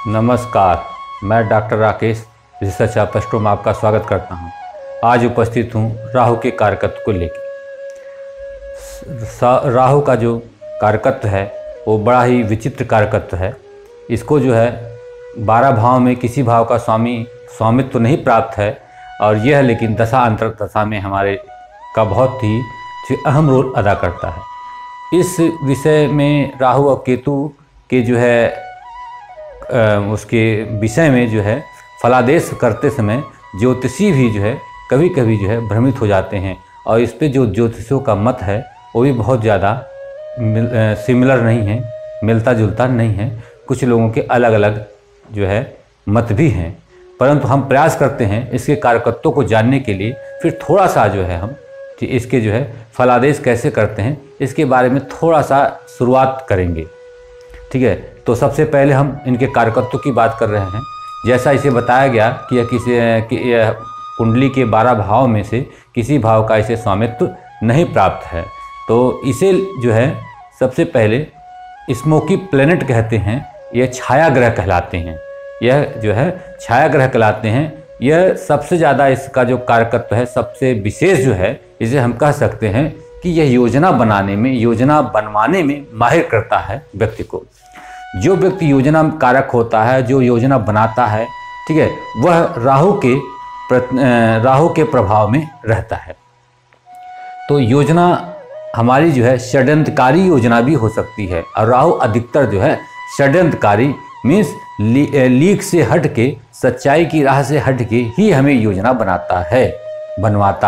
नमस्कार, मैं doctor Rakesh research astro में आपका स्वागत करता हूं। आज उपस्थित हूं राहु के कारकत्व को लेकर। राहु का जो कारकत्व है वो बड़ा ही विचित्र कारकत्व है। इसको जो है 12 भाव में किसी भाव का स्वामित्व तो नहीं प्राप्त है, और यह लेकिन दशा अंतर दशा में हमारे का बहुत ही अहम रोल अदा करता है। इस विषय में राहु और केतु के जो है उसके विषय में जो है फलादेश करते समय ज्योतिषी भी जो है कभी कभी जो है भ्रमित हो जाते हैं, और इस पे जो ज्योतिषियों का मत है वो भी बहुत ज़्यादा सिमिलर नहीं है, मिलता जुलता नहीं है। कुछ लोगों के अलग अलग जो है मत भी हैं, परंतु हम प्रयास करते हैं इसके कारकत्वों को जानने के लिए। फिर थोड़ा सा जो है हम इसके जो है फलादेश कैसे करते हैं इसके बारे में थोड़ा सा शुरुआत करेंगे, ठीक है। तो सबसे पहले हम इनके कारकत्व की बात कर रहे हैं। जैसा इसे बताया गया कि यह कुंडली के 12 भाव में से किसी भाव का इसे स्वामित्व नहीं प्राप्त है, तो इसे जो है सबसे पहले स्मोकी प्लैनेट कहते हैं। यह छाया ग्रह कहलाते हैं। यह जो है छाया ग्रह कहलाते हैं। यह सबसे ज़्यादा इसका जो कारकत्व है, सबसे विशेष जो है, इसे हम कह सकते हैं कि यह योजना बनवाने में माहिर करता है व्यक्ति को। जो व्यक्ति योजना कारक होता है, जो योजना बनाता है, ठीक है, वह राहु के प्रभाव में रहता है। तो योजना हमारी जो है षड्यंत्रकारी योजना भी हो सकती है, और राहु अधिकतर जो है षड्यंत्रकारी मीन्स लीक से हट के, सच्चाई की राह से हट के ही हमें योजना बनवाता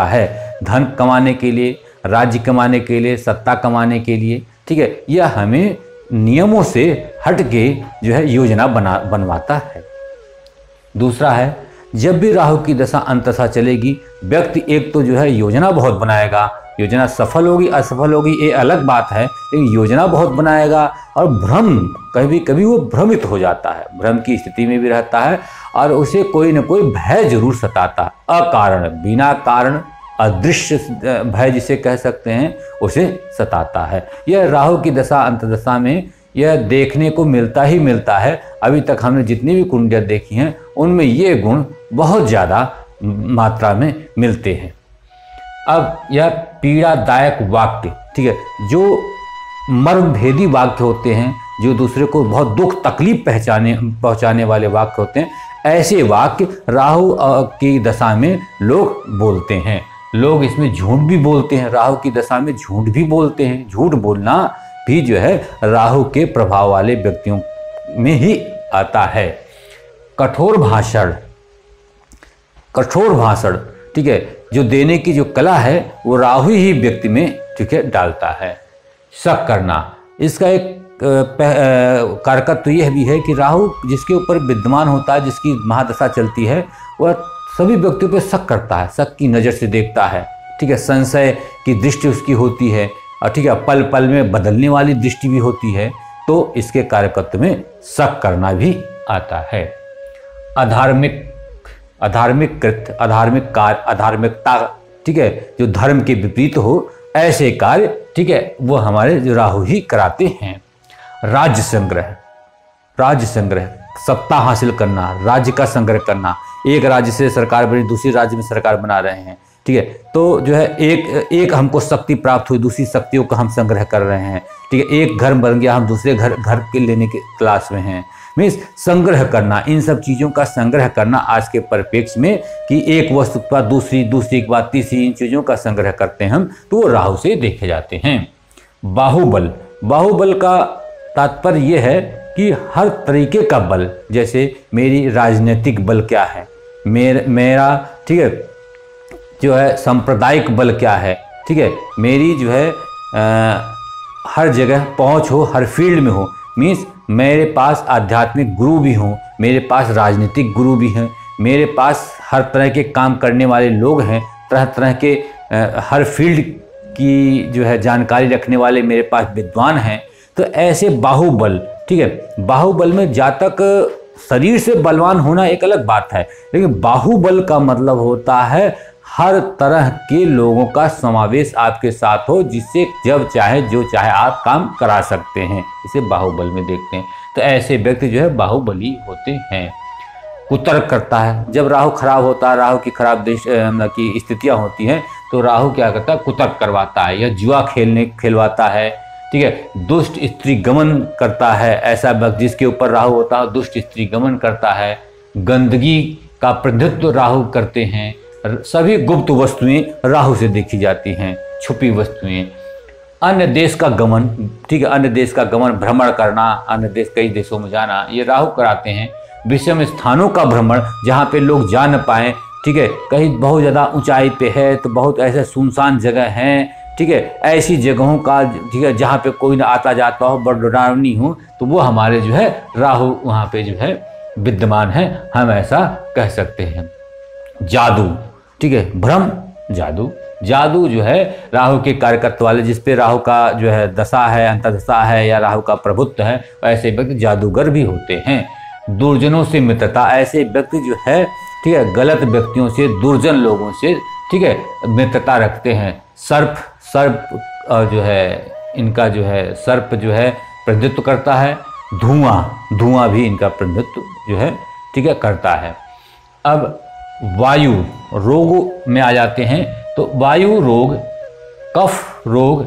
है। धन कमाने के लिए, राज्य कमाने के लिए, सत्ता कमाने के लिए, ठीक है, यह हमें नियमों से हट के जो है योजना बनवाता है। दूसरा है, जब भी राहु की दशा अंतदशा चलेगी, व्यक्ति एक तो जो है योजना बहुत बनाएगा। योजना सफल होगी असफल होगी ये अलग बात है, लेकिन योजना बहुत बनाएगा, और कभी कभी वो भ्रमित हो जाता है, भ्रम की स्थिति में भी रहता है, और उसे कोई न कोई भय जरूर सताता, अकारण, बिना कारण, अदृश्य भय जिसे कह सकते हैं, उसे सताता है। यह राहु की दशा अंतदशा में यह देखने को मिलता ही मिलता है। अभी तक हमने जितनी भी कुंडलियाँ देखी हैं उनमें ये गुण बहुत ज़्यादा मात्रा में मिलते हैं। अब यह पीड़ादायक वाक्य, ठीक है, जो मर्मभेदी वाक्य होते हैं, जो दूसरे को बहुत दुख तकलीफ पहुँचाने वाले वाक्य होते हैं, ऐसे वाक्य राहु की दशा में लोग बोलते हैं। लोग इसमें झूठ भी बोलते हैं, राहु की दशा में झूठ भी बोलते हैं। झूठ बोलना भी जो है राहु के प्रभाव वाले व्यक्तियों में ही आता है। कठोर भाषण, ठीक है, जो देने की जो कला है वो राहु ही व्यक्ति में, ठीक है, डालता है। शक करना, इसका एक कारकत्व तो यह भी है कि राहु जिसके ऊपर विद्यमान होता है, जिसकी महादशा चलती है, वह सभी व्यक्तियों पर शक करता है, शक की नज़र से देखता है, ठीक है, संशय की दृष्टि उसकी होती है, और ठीक है, पल पल में बदलने वाली दृष्टि भी होती है। तो इसके कारकत्व में शक करना भी आता है। अधार्मिकता, ठीक है, जो धर्म के विपरीत हो ऐसे कार्य, ठीक है, वो हमारे जो राहु ही कराते हैं। राज्य संग्रह, सत्ता हासिल करना, राज्य का संग्रह करना। एक राज्य से सरकार बनी, दूसरी राज्य में सरकार बना रहे हैं, ठीक है, तो जो है एक हमको शक्ति प्राप्त हुई, दूसरी शक्तियों का हम संग्रह कर रहे हैं, ठीक है, एक घर बन गया, हम दूसरे घर के लेने के तलाश में हैं। मीन्स संग्रह करना, इन सब चीज़ों का संग्रह करना आज के परिप्रेक्ष्य में, कि एक वस्तु के बाद दूसरी के बाद तीसरी, इन चीज़ों का संग्रह करते हैं हम, तो वो राहु से देखे जाते हैं। बाहुबल का तात्पर्य यह है कि हर तरीके का बल, जैसे मेरी राजनीतिक बल क्या है, मेरा ठीक है जो है सांप्रदायिक बल क्या है, ठीक है, मेरी जो है हर जगह पहुंच हो, हर फील्ड में हो। मीन्स मेरे पास आध्यात्मिक गुरु भी हों, मेरे पास राजनीतिक गुरु भी हैं, मेरे पास हर तरह के काम करने वाले लोग हैं, तरह तरह के हर फील्ड की जो है जानकारी रखने वाले मेरे पास विद्वान हैं। तो ऐसे बाहुबल, ठीक है, बाहुबल में जातक शरीर से बलवान होना एक अलग बात है, लेकिन बाहुबल का मतलब होता है हर तरह के लोगों का समावेश आपके साथ हो, जिससे जब चाहे जो चाहे आप काम करा सकते हैं, इसे बाहुबल में देखते हैं। तो ऐसे व्यक्ति जो है बाहुबली होते हैं। कुतर्क करता है, जब राहु खराब होता है, राहु की खराब मतलब की स्थितियाँ होती हैं तो राहु क्या करता है, कुतर्क करवाता है या जुआ खेलवाता है, ठीक है। दुष्ट स्त्री गमन करता है, ऐसा व्यक्ति जिसके ऊपर राहु होता है दुष्ट स्त्री गमन करता है। गंदगी का प्रतिनिधित्व राहु करते हैं। सभी गुप्त वस्तुएं राहु से देखी जाती हैं, छुपी वस्तुएं। अन्य देश का गमन, ठीक है, अन्य देश का गमन, भ्रमण करना, अन्य देश कई देशों में जाना, ये राहु कराते हैं। विषम स्थानों का भ्रमण, जहाँ पे लोग जा न पाएँ, ठीक है, कहीं बहुत ज़्यादा ऊंचाई पे है तो बहुत ऐसे सुनसान जगह हैं, ठीक है, ऐसी जगहों का, ठीक है, जहाँ पे कोई ना आता जाता हो, बड़रावनी हो, तो वो हमारे जो है राहु वहाँ पे जो है विद्यमान है, हम ऐसा कह सकते हैं। जादू, ठीक है, भ्रम जादू, जादू जो है राहु के कार्यकत्व वाले, जिसपे राहु का जो है दशा है, अंतर्दशा है या राहु का प्रभुत्व है, ऐसे व्यक्ति जादूगर भी होते हैं। दुर्जनों से मित्रता, ऐसे व्यक्ति जो है, ठीक है, गलत व्यक्तियों से, दुर्जन लोगों से, ठीक है, मित्रता रखते हैं। सर्प जो है इनका जो है सर्प जो है प्रतिनिधित्व करता है। धुआं भी इनका प्रतिनिधित्व जो है, ठीक है, करता है। अब वायु रोग में आ जाते हैं, तो वायु रोग, कफ रोग,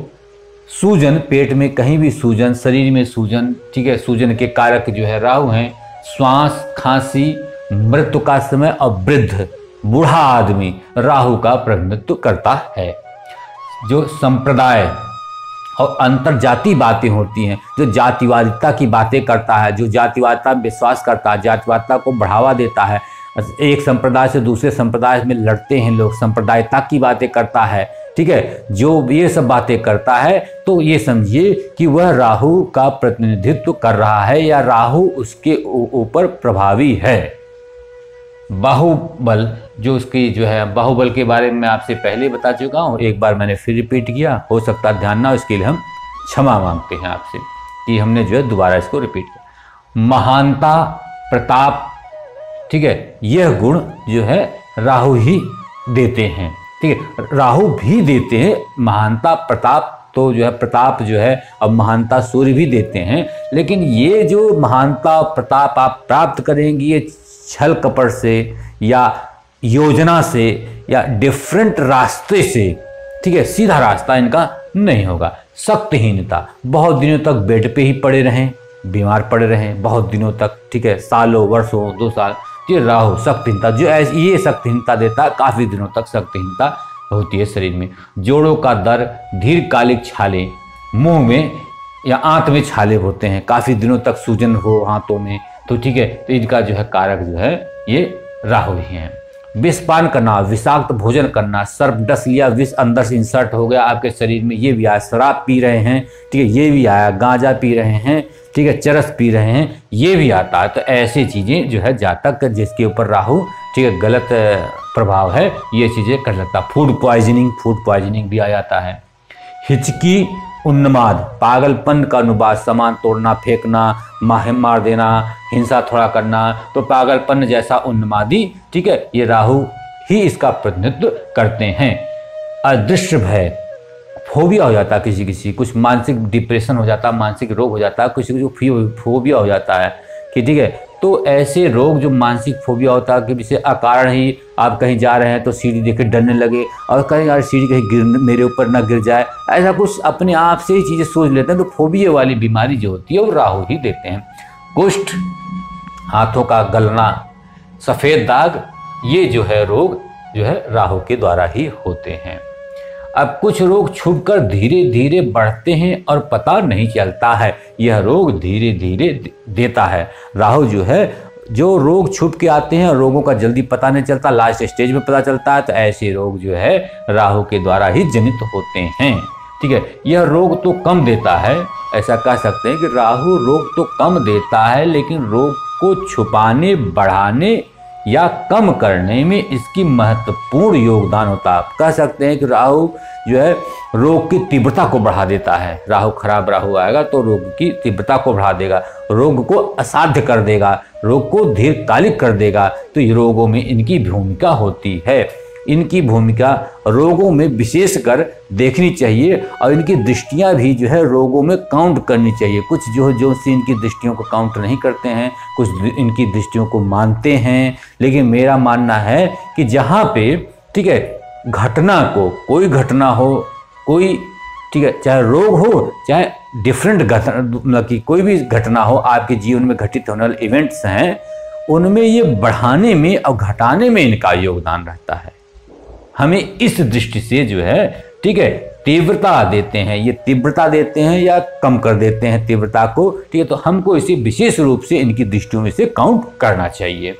सूजन, पेट में कहीं भी सूजन, शरीर में सूजन, ठीक है, सूजन के कारक जो है राहु हैं। श्वास, खांसी, मृत्यु का समय और वृद्ध, बूढ़ा आदमी राहु का प्रतिनिधित्व करता है। जो संप्रदाय और अंतरजातीय बातें होती हैं, जो जातिवादिता की बातें करता है, जो जातिवादिता में विश्वास करता है, जातिवादिता को बढ़ावा देता है, एक संप्रदाय से दूसरे संप्रदाय में लड़ते हैं लोग, संप्रदायता की बातें करता है, ठीक है, जो ये सब बातें करता है, तो ये समझिए कि वह राहु का प्रतिनिधित्व कर रहा है या राहु उसके ऊपर प्रभावी है। बाहुबल, जो उसकी जो है बाहुबल के बारे में मैं आपसे पहले बता चुका हूँ, एक बार मैंने फिर रिपीट किया, हो सकता ध्यान ना, इसके लिए हम क्षमा मांगते हैं आपसे कि हमने जो है दोबारा इसको रिपीट किया। महानता, प्रताप, ठीक है, यह गुण जो है राहु ही देते हैं, ठीक है, राहु भी देते हैं। महानता, प्रताप तो जो है, प्रताप जो है अब महानता सूर्य भी देते हैं, लेकिन ये जो महानता प्रताप आप प्राप्त करेंगे ये छल कपट से या योजना से या डिफरेंट रास्ते से, ठीक है, सीधा रास्ता इनका नहीं होगा। शक्तिहीनता, बहुत दिनों तक बेड पे ही पड़े रहें, बीमार पड़े रहें बहुत दिनों तक, ठीक है, सालों वर्षों 2 साल, ये राहु शक्तिहीनता जो ये शक्तिहीनता देता है, काफ़ी दिनों तक शक्तिहीनता होती है शरीर में। जोड़ों का दर्द, दीर्घकालिक छाले, मुंह में या आंत में छाले होते हैं, काफ़ी दिनों तक सूजन हो हाथों में, तो ठीक है, तो इनका जो है कारक जो है ये राहु ही है। विषपान करना, विषाक्त भोजन करना, सर्प डस लिया, विष अंदर से इंसर्ट हो गया आपके शरीर में, ये भी आया। शराब पी रहे हैं, ठीक है, ये भी आया। गांजा पी रहे हैं, ठीक है, चरस पी रहे हैं, ये भी आता है। तो ऐसी चीज़ें जो है जातक जिसके ऊपर राहु, ठीक है, गलत प्रभाव है, ये चीज़ें कर सकता है। फूड पॉइजनिंग भी आ जाता है। हिचकी, उन्माद, पागलपन का अनुबाद, सामान तोड़ना, फेंकना, मार देना, हिंसा थोड़ा करना, तो पागलपन जैसा उन्मादी, ठीक है, ये राहु ही इसका प्रतिनिधित्व करते हैं। अदृश्य भय, फोबिया हो जाता है किसी कुछ मानसिक डिप्रेशन हो जाता है, मानसिक रोग हो जाता है, किसी को फोबिया हो जाता है कि ठीक है, तो ऐसे रोग जो मानसिक फोबिया होता है कि जिसे अकारण ही आप कहीं जा रहे हैं तो सीढ़ी देख के डरने लगे और कहीं यार सीढ़ी कहीं मेरे ऊपर ना गिर जाए, ऐसा कुछ अपने आप से ही चीज़ें सोच लेते हैं, तो फोबिया वाली बीमारी जो होती है वो राहु ही देते हैं। कुष्ठ, हाथों का गलना, सफ़ेद दाग, ये जो है रोग जो है राहु के द्वारा ही होते हैं। अब कुछ रोग छुपकर धीरे धीरे बढ़ते हैं और पता नहीं चलता है, यह रोग धीरे धीरे देता है। राहु जो है, जो रोग छुप के आते हैं, रोगों का जल्दी पता नहीं चलता, लास्ट स्टेज में पता चलता है, तो ऐसे रोग जो है राहु के द्वारा ही जनित होते हैं, ठीक है। यह रोग तो कम देता है, ऐसा कह सकते हैं कि राहु रोग तो कम देता है, लेकिन रोग को छुपाने, बढ़ाने या कम करने में इसकी महत्वपूर्ण योगदान होता है। आप कह सकते हैं कि राहु जो है रोग की तीव्रता को बढ़ा देता है। राहु खराब राहु आएगा तो रोग की तीव्रता को बढ़ा देगा, रोग को असाध्य कर देगा, रोग को दीर्घकालिक कर देगा, तो ये रोगों में इनकी भूमिका होती है। इनकी भूमिका रोगों में विशेषकर देखनी चाहिए और इनकी दृष्टियां भी जो है रोगों में काउंट करनी चाहिए। कुछ जो से इनकी दृष्टियों को काउंट नहीं करते हैं, कुछ इनकी दृष्टियों को मानते हैं। लेकिन मेरा मानना है कि जहाँ पे ठीक है घटना को, कोई घटना हो, कोई ठीक है चाहे रोग हो, चाहे डिफरेंट घटना की कोई भी घटना हो, आपके जीवन में घटित होने वाले इवेंट्स हैं, उनमें ये बढ़ाने में और घटाने में इनका योगदान रहता है। हमें इस दृष्टि से जो है ठीक है तीव्रता देते हैं, ये तीव्रता देते हैं या कम कर देते हैं तीव्रता को, ठीक है। तो हमको इसे विशेष रूप से इनकी दृष्टियों में से काउंट करना चाहिए।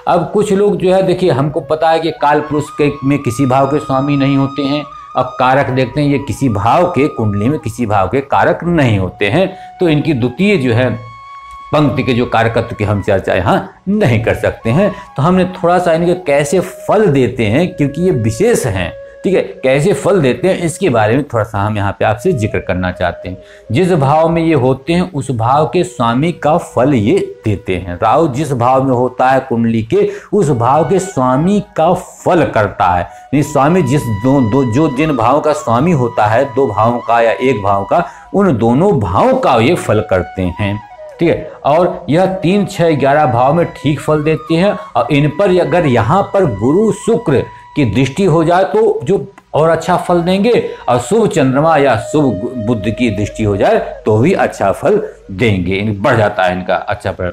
अब कुछ लोग जो है देखिए, हमको पता है कि काल पुरुष के में किसी भाव के स्वामी नहीं होते हैं। अब कारक देखते हैं, ये किसी भाव के कुंडली में किसी भाव के कारक नहीं होते हैं, तो इनकी द्वितीय जो है पंक्ति के जो कारकत्व की हम चर्चा यहाँ नहीं कर सकते हैं। तो हमने थोड़ा सा इनके कैसे फल देते हैं, क्योंकि ये विशेष हैं, ठीक है, कैसे फल देते हैं इसके बारे में थोड़ा सा हम यहाँ पे आपसे जिक्र करना चाहते हैं। जिस भाव में ये होते हैं उस भाव के स्वामी का फल ये देते हैं। राहु जिस भाव में होता है कुंडली के, उस भाव के स्वामी का फल करता है। यानी स्वामी जिस जो जिन भावों का स्वामी होता है, 2 भावों का या 1 भाव का, उन दोनों भावों का ये फल करते हैं, ठीक है। और यह 3, 6, 11 भाव में ठीक फल देते हैं। और इन पर अगर यहाँ पर गुरु शुक्र की दृष्टि हो जाए तो जो और अच्छा फल देंगे, और शुभ चंद्रमा या शुभ बुध की दृष्टि हो जाए तो भी अच्छा फल देंगे, बढ़ जाता है इनका अच्छा फल,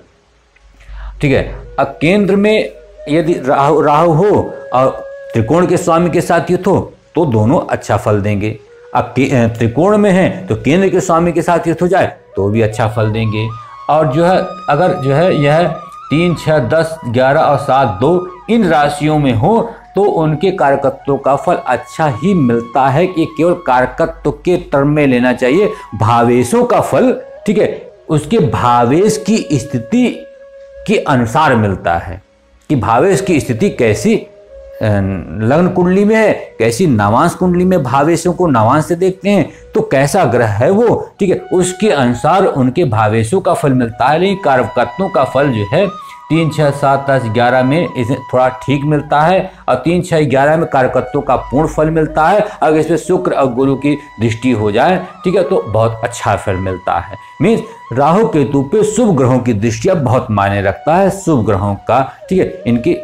ठीक है। अब केंद्र में यदि राहु हो और त्रिकोण के स्वामी के साथ युत हो तो दोनों अच्छा फल देंगे। अब त्रिकोण में है तो केंद्र के स्वामी के साथ युत हो जाए तो भी अच्छा फल देंगे। और जो है अगर जो है यह 3, 6, 10, 11 और 7, 2 इन राशियों में हो तो उनके कारकत्वों का फल अच्छा ही मिलता है। कि केवल कारकत्व के टर्म में लेना चाहिए, भावेशों का फल, ठीक है, उसके भावेश की स्थिति के अनुसार मिलता है कि भावेश की स्थिति कैसी लग्न कुंडली में है, कैसी नवांश कुंडली में भावेशों को नवांश से देखते हैं तो कैसा ग्रह है वो, ठीक है, उसके अनुसार उनके भावेशों का फल मिलता है। लेकिन कारकत्वों का फल जो है 3, 6, 7, 10, 11 में इसे थोड़ा ठीक मिलता है, और 3, 6, 11 में कारकत्वों का पूर्ण फल मिलता है। अगर इसमें शुक्र और गुरु की दृष्टि हो जाए, ठीक है, तो बहुत अच्छा फल मिलता है। मीन्स राहु केतु पे शुभ ग्रहों की दृष्टि बहुत मायने रखता है, शुभ ग्रहों का, ठीक है, इनकी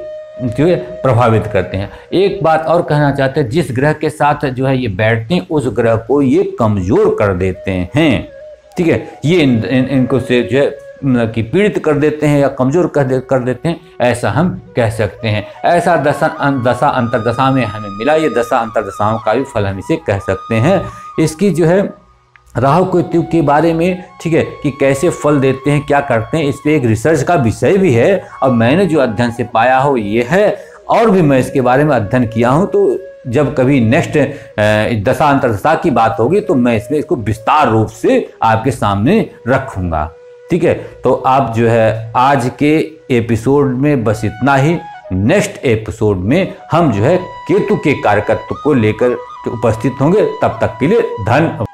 जो है प्रभावित करते हैं। एक बात और कहना चाहते हैं, जिस ग्रह के साथ जो है ये बैठते हैं उस ग्रह को ये कमजोर कर देते हैं, ठीक है, ये इनको से जो है कि पीड़ित कर देते हैं या कमजोर कर देते हैं, ऐसा हम कह सकते हैं। ऐसा दशा अंतरदशा में हमें मिला, ये दशा अंतरदशाओं का भी फल हम इसे कह सकते हैं। इसकी जो है राहु केतु के बारे में, ठीक है, कि कैसे फल देते हैं, क्या करते हैं, इस पर एक रिसर्च का विषय भी है। और मैंने जो अध्ययन से पाया हो ये है, और भी मैं इसके बारे में अध्ययन किया हूँ। तो जब कभी नेक्स्ट दशा अंतरदशा की बात होगी तो मैं इसमें इसको विस्तार रूप से आपके सामने रखूँगा, ठीक है। तो आप जो है आज के एपिसोड में बस इतना ही। नेक्स्ट एपिसोड में हम जो है केतु के कारकत्व को लेकर उपस्थित होंगे। तब तक के लिए धन्यवाद।